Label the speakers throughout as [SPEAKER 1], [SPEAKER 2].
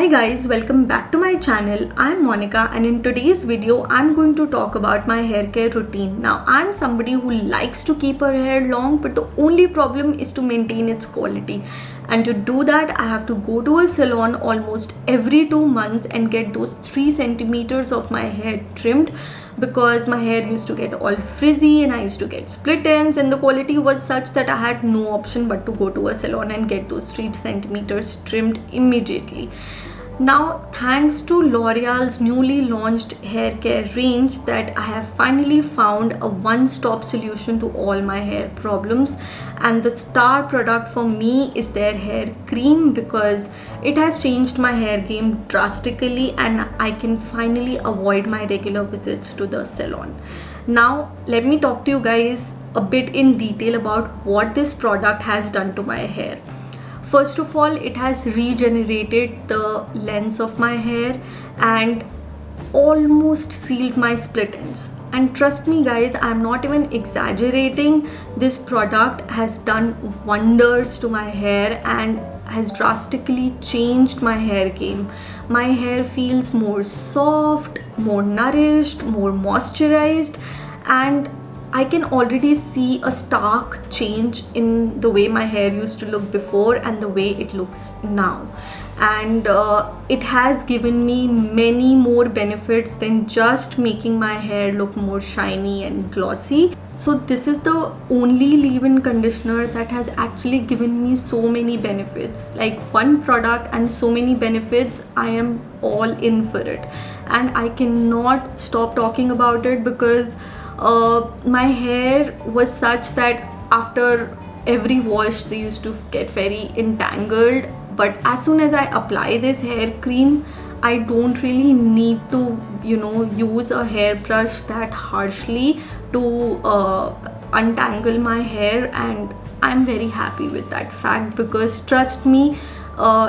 [SPEAKER 1] Hi guys, welcome back to my channel. I'm Monica and in today's video I'm going to talk about my hair care routine. Now I'm somebody who likes to keep her hair long, but the only problem is to maintain its quality. And to do that I have to go to a salon almost every 2 months and get those 3 centimeters of my hair trimmed, because my hair used to get all frizzy and I used to get split ends, and the quality was such that I had no option but to go to a salon and get those 3 centimeters trimmed immediately. Now, thanks to L'Oreal's newly launched hair care range, that I have finally found a one-stop solution to all my hair problems, and the star product for me is their hair cream, because it has changed my hair game drastically and I can finally avoid my regular visits to the salon. Now, let me talk to you guys a bit in detail about what this product has done to my hair. First of all, it has regenerated the length of my hair and almost sealed my split ends. And trust me guys, I'm not even exaggerating. This product has done wonders to my hair and has drastically changed my hair game. My hair feels more soft, more nourished, more moisturized, and I can already see a stark change in the way my hair used to look before and the way it looks now. And it has given me many more benefits than just making my hair look more shiny and glossy. So this is the only leave-in conditioner that has actually given me so many benefits. Like one product and so many benefits, I am all in for it. And I cannot stop talking about it because my hair was such that after every wash they used to get very entangled, but as soon as I apply this hair cream, I don't really need to use a hairbrush that harshly to untangle my hair, and I'm very happy with that fact, because trust me,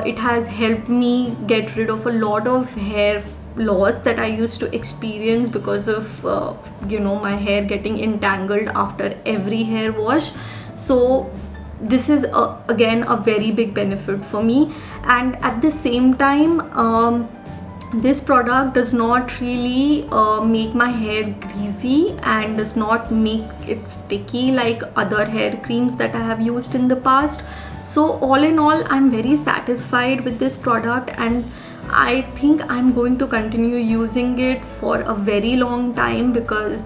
[SPEAKER 1] it has helped me get rid of a lot of hair loss that I used to experience because of my hair getting entangled after every hair wash. So this is again a very big benefit for me. And at the same time, this product does not really make my hair greasy and does not make it sticky like other hair creams that I have used in the past. So all in all, I'm very satisfied with this product, and I think I'm going to continue using it for a very long time, because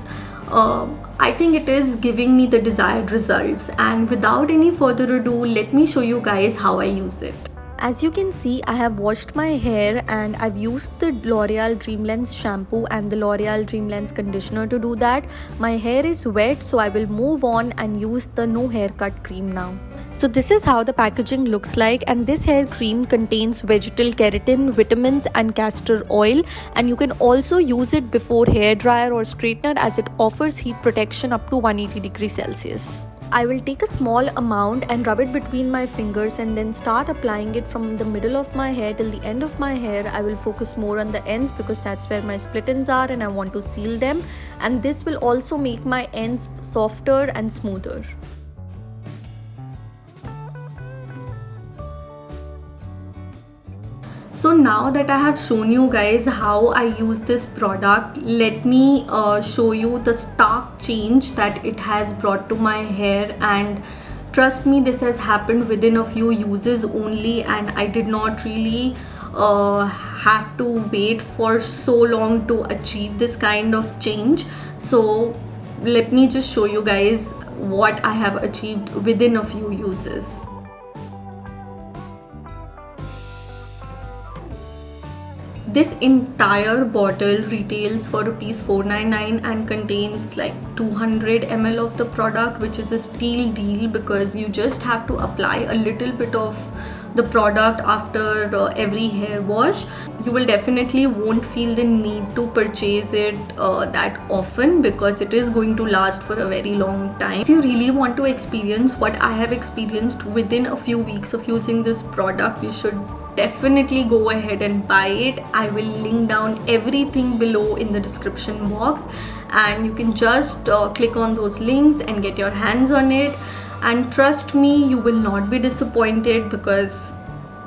[SPEAKER 1] I think it is giving me the desired results. And without any further ado, let me show you guys how I use it. As you can see, I have washed my hair and I've used the L'Oreal Dreamlens shampoo and the L'Oreal Dreamlens conditioner to do that. My hair is wet, so I will move on and use the no haircut cream now. So this is how the packaging looks like, and this hair cream contains vegetal keratin, vitamins and castor oil, and you can also use it before hair dryer or straightener as it offers heat protection up to 180 degrees Celsius. I will take a small amount and rub it between my fingers and then start applying it from the middle of my hair till the end of my hair. I will focus more on the ends because that's where my split ends are and I want to seal them, and this will also make my ends softer and smoother. So now that I have shown you guys how I use this product, let me show you the stark change that it has brought to my hair. And trust me, this has happened within a few uses only, and I did not really have to wait for so long to achieve this kind of change. So let me just show you guys what I have achieved within a few uses. This entire bottle retails for rupees 499 and contains like 200 ml of the product, which is a steal deal because you just have to apply a little bit of the product after every hair wash. You will definitely won't feel the need to purchase it that often, because it is going to last for a very long time. If you really want to experience what I have experienced within a few weeks of using this product, you should definitely go ahead and buy it. I will link down everything below in the description box, and you can just click on those links and get your hands on it. And trust me, you will not be disappointed, because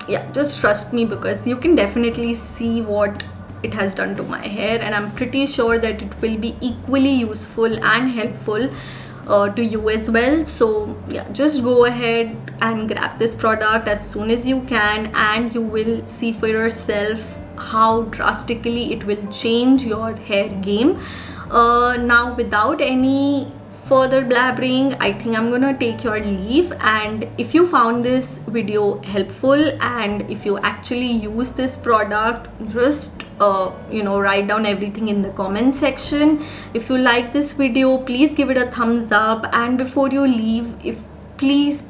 [SPEAKER 1] yeah, just trust me, because you can definitely see what it has done to my hair, and I'm pretty sure that it will be equally useful and helpful to you as well. So yeah, just go ahead and grab this product as soon as you can, and you will see for yourself how drastically it will change your hair game. Now, without any further blabbering, I think I'm gonna take your leave. And if you found this video helpful, and if you actually use this product, just write down everything in the comment section. If you like this video, please give it a thumbs up, and before you leave, please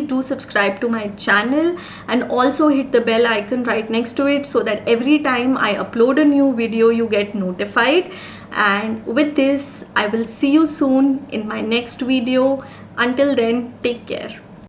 [SPEAKER 1] do subscribe to my channel, and also hit the bell icon right next to it, so that every time I upload a new video you get notified. And with this, I will see you soon in my next video. Until then, take care.